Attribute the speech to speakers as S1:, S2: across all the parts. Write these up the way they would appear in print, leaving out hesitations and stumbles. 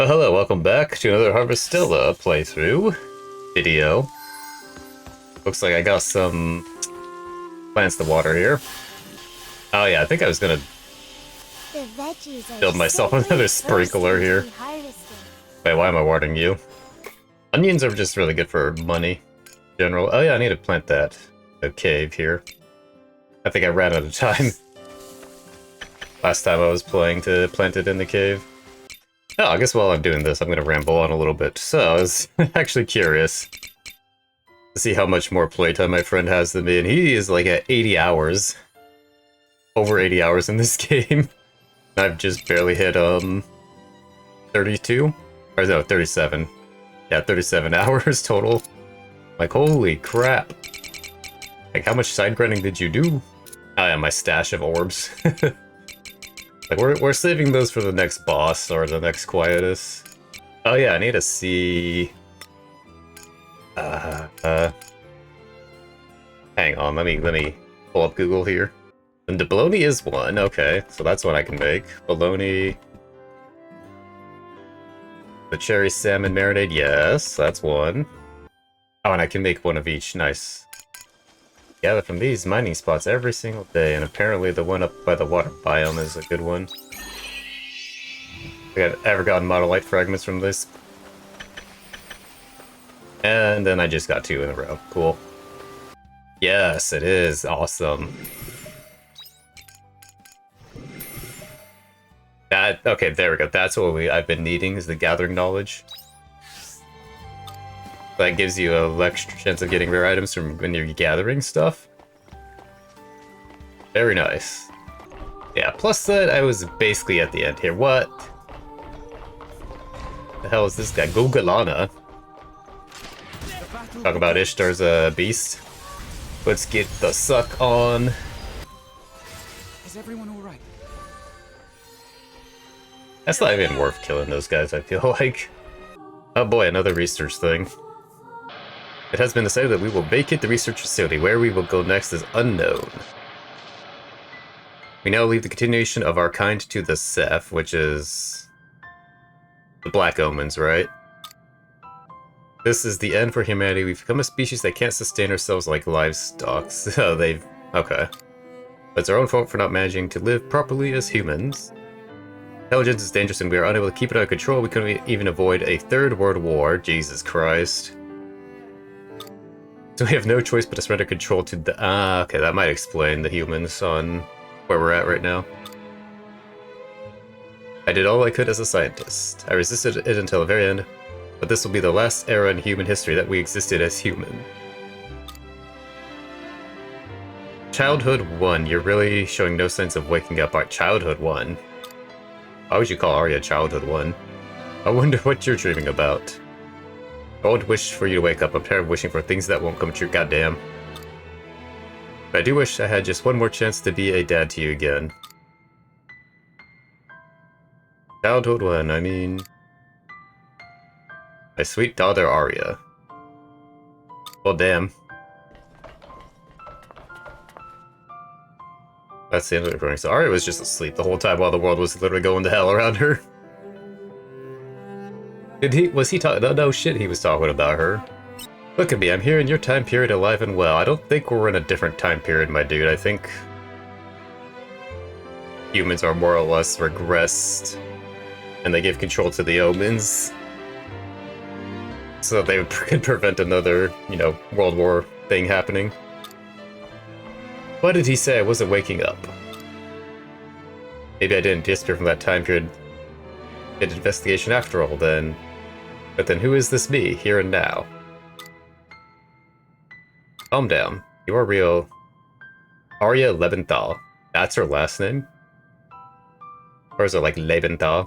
S1: Well, hello, welcome back to another Harvestella playthrough video. Looks like I got some plants to water here. Oh yeah, I think I was gonna build myself another sprinkler here. Wait, why am I watering you? Onions are just really good for money in general. Oh yeah, I need to plant that. A cave here. I think I ran out of time. Last time I was playing to plant it in the cave. Oh, I guess while I'm doing this, I'm going to ramble on a little bit. So, I was actually curious to see how much more playtime my friend has than me, and he is like at 80 hours. Over 80 hours in this game. I've just barely hit, 32? Or no, 37. Yeah, 37 hours total. Like, holy crap. Like, how much side grinding did you do? Oh yeah, my stash of orbs. Like, we're saving those for the next boss, or the next quietus. Oh yeah, I need to see... hang on, let me pull up Google here. And the bologna is one, okay, so that's one I can make. Bologna... The cherry salmon marinade, yes, that's one. Oh, and I can make one of each, nice. Gather from these mining spots every single day, and apparently the one up by the water biome is a good one. I ever gotten model light fragments from this? And then I just got 2 in a row. Cool. Yes, it is. Awesome. Okay, there we go. That's what I've been needing, is the gathering knowledge. That gives you an extra chance of getting rare items from when you're gathering stuff. Very nice. Yeah, plus that I was basically at the end here. What? The hell is this guy? Gogalana. Talk about Ishtar's beast. Let's get the suck on.
S2: Is everyone alright?
S1: That's not even worth killing those guys, I feel like. Oh boy, another research thing. It has been decided that we will vacate the research facility. Where we will go next is unknown. We now leave the continuation of our kind to the Seth, which is... the Black Omens, right? This is the end for humanity. We've become a species that can't sustain ourselves like livestock. So they've... okay. But it's our own fault for not managing to live properly as humans. Intelligence is dangerous and we are unable to keep it under control. We couldn't even avoid a third world war. Jesus Christ. So we have no choice but to surrender control to the... okay, that might explain the humans on where we're at right now. I did all I could as a scientist. I resisted it until the very end, but this will be the last era in human history that we existed as human. Childhood 1, you're really showing no sense of waking up. Our Childhood 1? Why would you call Arya Childhood 1? I wonder what you're dreaming about. I won't wish for you to wake up. I'm tired of wishing for things that won't come true. Goddamn. But I do wish I had just one more chance to be a dad to you again. Childhood 1, I mean... my sweet daughter Arya. Well, damn. That's the end of the recording. So Arya was just asleep the whole time while the world was literally going to hell around her. Was he talking? No shit, he was talking about her. Look at me, I'm here in your time period alive and well. I don't think we're in a different time period, my dude. I think humans are more or less regressed, and they give control to the omens. So that they could prevent another, you know, world war thing happening. What did he say? I wasn't waking up. Maybe I didn't disappear from that time period. Did investigation after all, then. But then who is this me, here and now? Calm down. You are real. Arya Lebenthal. That's her last name? Or is it like Lebenthal?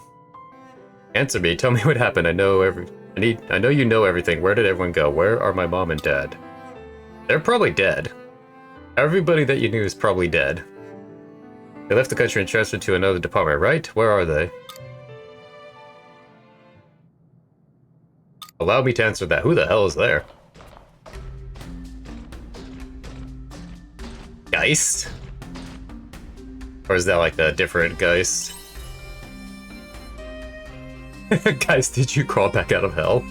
S1: Answer me, tell me what happened. I know you know everything. Where did everyone go? Where are my mom and dad? They're probably dead. Everybody that you knew is probably dead. They left the country and transferred to another department, right? Where are they? Allow me to answer that. Who the hell is there? Geist? Or is that like a different Geist? Guys, did you crawl back out of hell?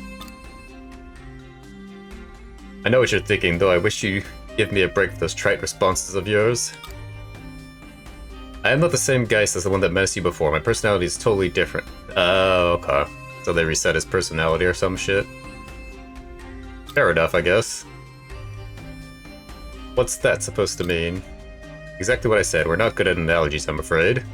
S1: I know what you're thinking, though I wish you give me a break with those trite responses of yours. I am not the same Geist as the one that menaced you before. My personality is totally different. Oh, okay. So they reset his personality or some shit. Fair enough, I guess. What's that supposed to mean? Exactly what I said. We're not good at analogies, I'm afraid.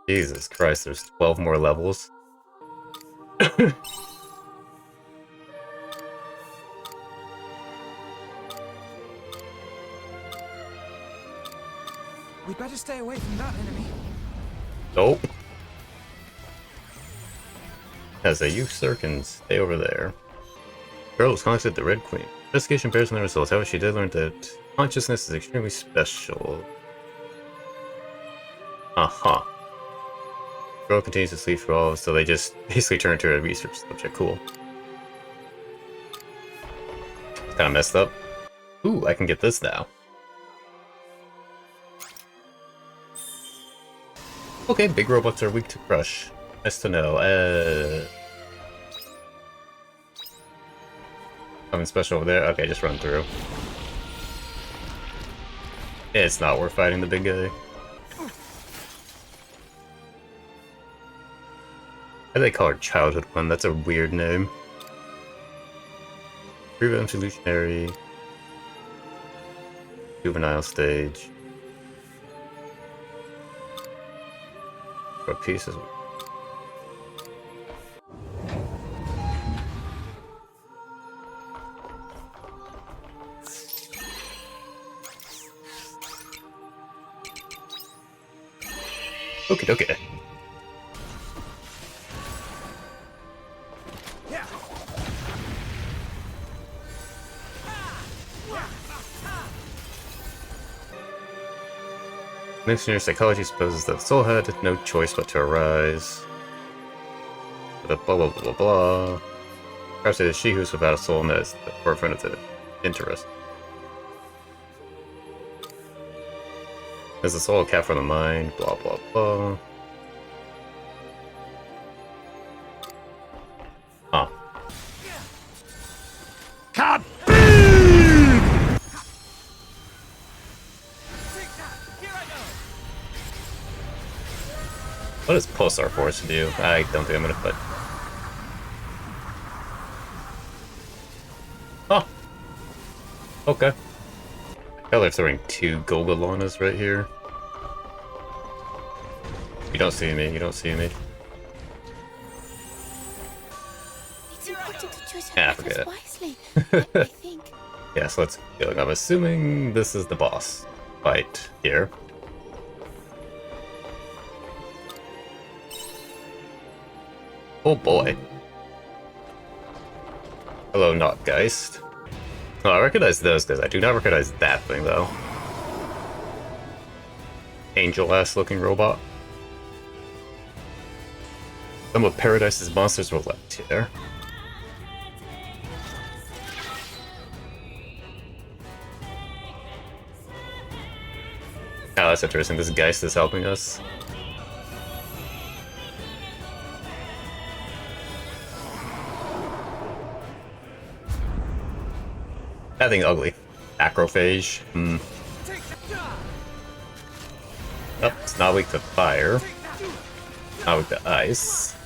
S1: Jesus Christ, there's 12 more levels.
S2: We'd better stay away from that enemy.
S1: Nope. As a user can stay over there. Girl was contacted the Red Queen. Investigation bears on the results. However, she did learn that consciousness is extremely special. Uh-huh. Girl continues to sleep for all, so they just basically turn to a research subject. Cool. Kinda messed up. Ooh, I can get this now. Okay, big robots are weak to crush. Nice to know. Something special over there? Okay, just run through. It's not worth fighting the big guy. Why do they call her Childhood One? That's a weird name. Revolutionary. Juvenile stage. What pieces? Okay. Listener psychology supposes that the soul had no choice but to arise. Blah blah blah blah blah. Perhaps it is she who's without a soul and that is the forefront of the interest. Is the soul a cat from the mind? Blah blah blah. Huh. What does Pulsar Force do? I don't think I'm gonna put. Oh! Okay. Hell, they're throwing 2 Golgolonas right here. You don't see me, you don't see me.
S3: It's important to choose
S1: Ah,
S3: your
S1: forget
S3: battles wisely,
S1: it.
S3: I think.
S1: Yeah, so let's go. I'm assuming this is the boss fight here. Oh boy. Hello, not Geist. Oh, I recognize those guys. I do not recognize that thing, though. Angel-ass looking robot. Some of Paradise's monsters were left here. Oh, that's interesting. This Geist is helping us. That thing ugly. Acrophage. Oh, it's not weak to fire. Not weak to ice.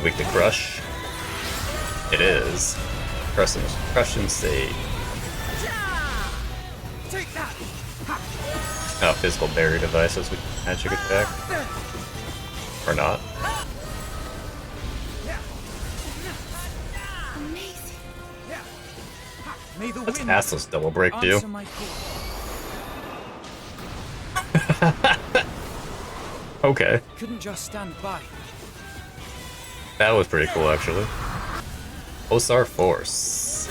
S1: Weak to crush. It is. Crush and save. Oh, physical barrier devices with magic attack. Or not.
S3: Amazing.
S2: May the
S1: Let's
S2: wind
S1: ask those double break do.
S2: answer my call.
S1: Okay.
S2: Couldn't just stand by.
S1: That was pretty cool, actually. Pulsar Force.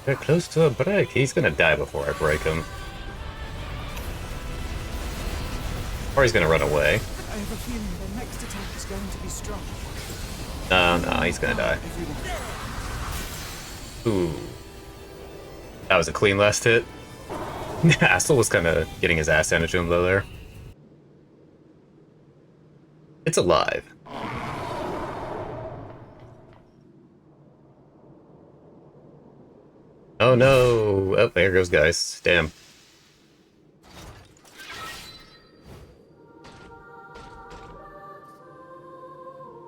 S1: We're close to a break. He's gonna die before I break him. Or he's gonna run away.
S2: I have a feeling the next attack is going to be strong.
S1: No, he's gonna die. Ooh. That was a clean last hit. Astral was kind of getting his ass handed to him, though, there. It's alive. Oh, no. Oh, there goes guys. Damn.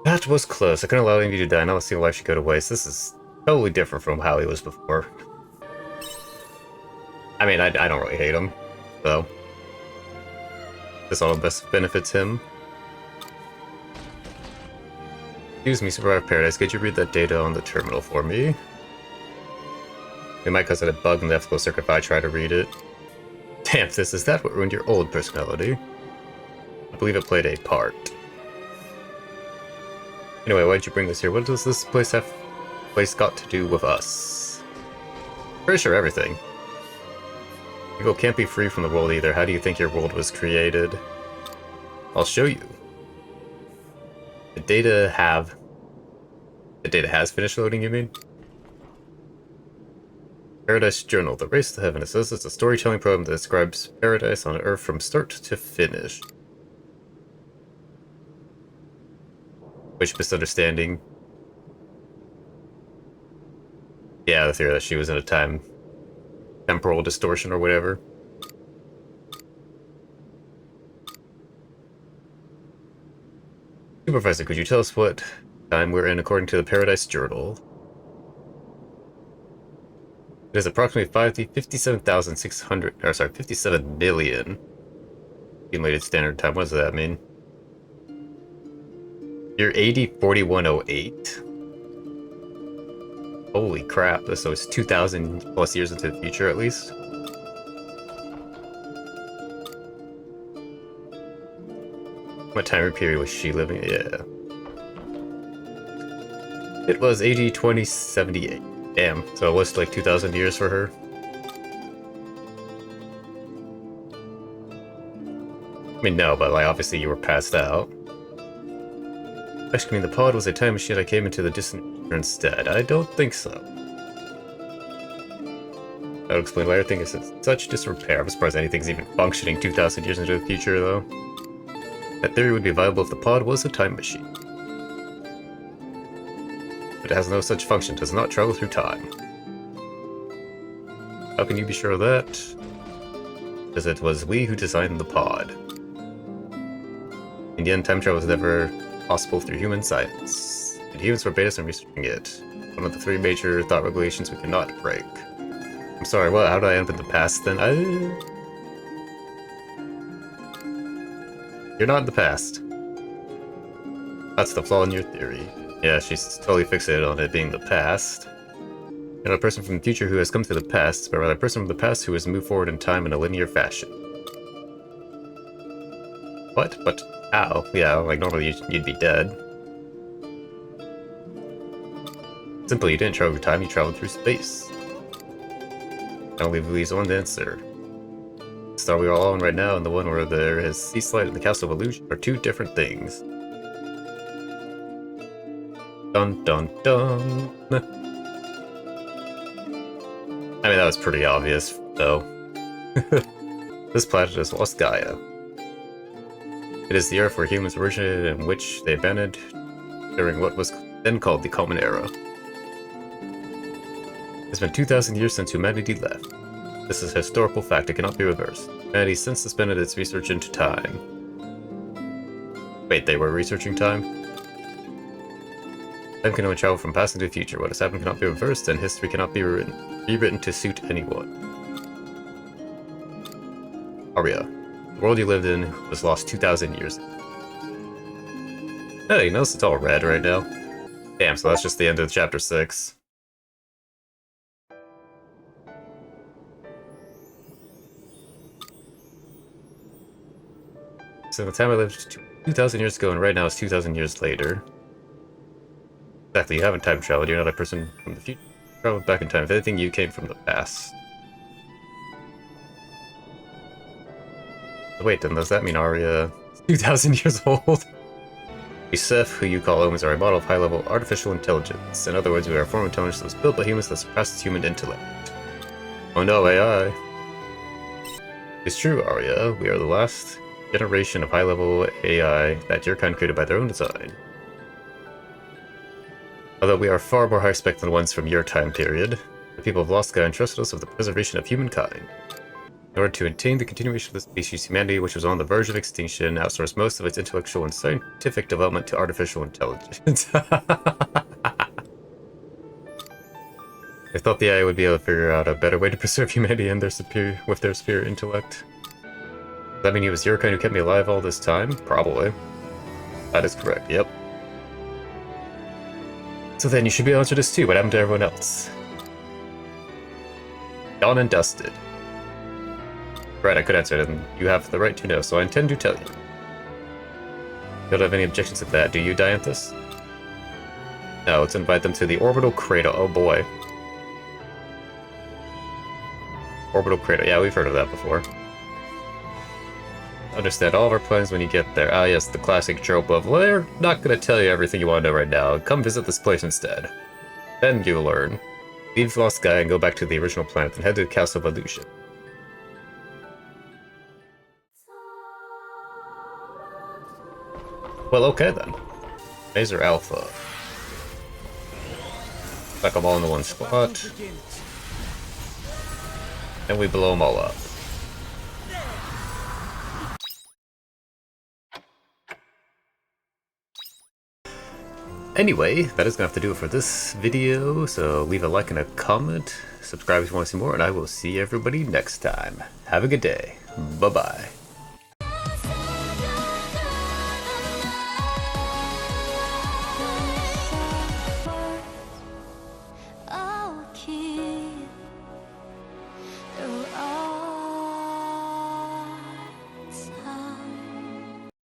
S1: That was close. I couldn't allow him to die. Now let's see why she go to waste. This is totally different from how he was before. I mean, I don't really hate him, so this all best benefits him. Excuse me, Survivor Paradise. Could you read that data on the terminal for me? It might cause it a bug in the ethical circuit if I try to read it. Damn, is that what ruined your old personality? I believe it played a part. Anyway, why'd you bring this here? What does this place got to do with us? Pretty sure everything. People can't be free from the world either. How do you think your world was created? I'll show you. The data has finished loading, you mean? Paradise Journal. The Race to Heaven. It says it's a storytelling program that describes paradise on Earth from start to finish. Which misunderstanding? Yeah, the theory that she was in a temporal distortion or whatever. Supervisor, could you tell us what time we're in according to the Paradise Journal? It is approximately 57,600, or sorry, 57 million accumulated standard time. What does that mean? You're 4108. Holy crap, so it's 2,000 plus years into the future at least. What time period was she living? Yeah. It was 2078. Damn, so it was like 2,000 years for her. I mean, no, but like obviously you were passed out. Actually, the pod was a time machine I came into the distant future instead. I don't think so. That would explain why everything is in such disrepair. I'm surprised anything's even functioning 2,000 years into the future, though. That theory would be viable if the pod was a time machine. But it has no such function, does not travel through time. How can you be sure of that? Because it was we who designed the pod. In the end, time travel was never possible through human science, and humans forbade us from researching it. One of the three major thought regulations we cannot break. I'm sorry, what? How did I end up in the past then? You're not in the past. That's the flaw in your theory. Yeah, she's totally fixated on it being the past. You're not a person from the future who has come to the past, but rather a person from the past who has moved forward in time in a linear fashion. What? But how? Yeah, like normally you'd be dead. Simply, you didn't travel through time, you traveled through space. I only leaves one answer. The star we are all on right now and the one where there is Sea Slide and the Castle of Illusion are two different things. Dun dun dun. I mean, that was pretty obvious, though. This planet is lost Gaia. It is the Earth where humans originated and which they abandoned during what was then called the Common Era. It's been 2,000 years since humanity left. This is a historical fact, it cannot be reversed. Humanity since suspended its research into time. Wait, they were researching time? Time can only travel from past into the future. What has happened cannot be reversed, and history cannot be rewritten to suit anyone. Arya. The world you lived in was lost 2,000 years ago. Hey, you notice it's all red right now? Damn, so that's just the end of chapter 6. So the time I lived 2,000 years ago and right now is 2,000 years later. Exactly, you haven't time traveled, you're not a person from the future. Travel back in time. If anything, you came from the past. Wait, then does that mean Arya is 2,000 years old? Seth, who you call Omens, are a model of high-level artificial intelligence. In other words, we are a form of intelligence that was built by humans that surpasses human intellect. Oh no, AI. It's true, Arya. We are the last generation of high-level AI that your kind created by their own design. Although we are far more high-spec than the ones from your time period, the people of Lost Sky entrusted us with the preservation of humankind. In order to maintain the continuation of the species, humanity, which was on the verge of extinction, outsourced most of its intellectual and scientific development to artificial intelligence. They thought the AI would be able to figure out a better way to preserve humanity and their superior intellect. Does that mean it was your kind who kept me alive all this time? Probably. That is correct, yep. So then you should be able to answer this too. What happened to everyone else? Gone and dusted. Right, I could answer it, and you have the right to know, so I intend to tell you. You don't have any objections to that, do you, Dianthus? No, let's invite them to the orbital cradle. Oh boy. Orbital cradle. Yeah, we've heard of that before. Understand all of our plans when you get there. Ah, yes, the classic trope of, well, they're not going to tell you everything you want to know right now. Come visit this place instead. Then you'll learn. Leave Lost Sky and go back to the original planet and head to the Castle of Illusion. Well, okay then. Mazer Alpha. Stack them all into one spot. And we blow them all up. Anyway, that is going to have to do it for this video, so leave a like and a comment, subscribe if you want to see more, and I will see everybody next time. Have a good day. Bye-bye.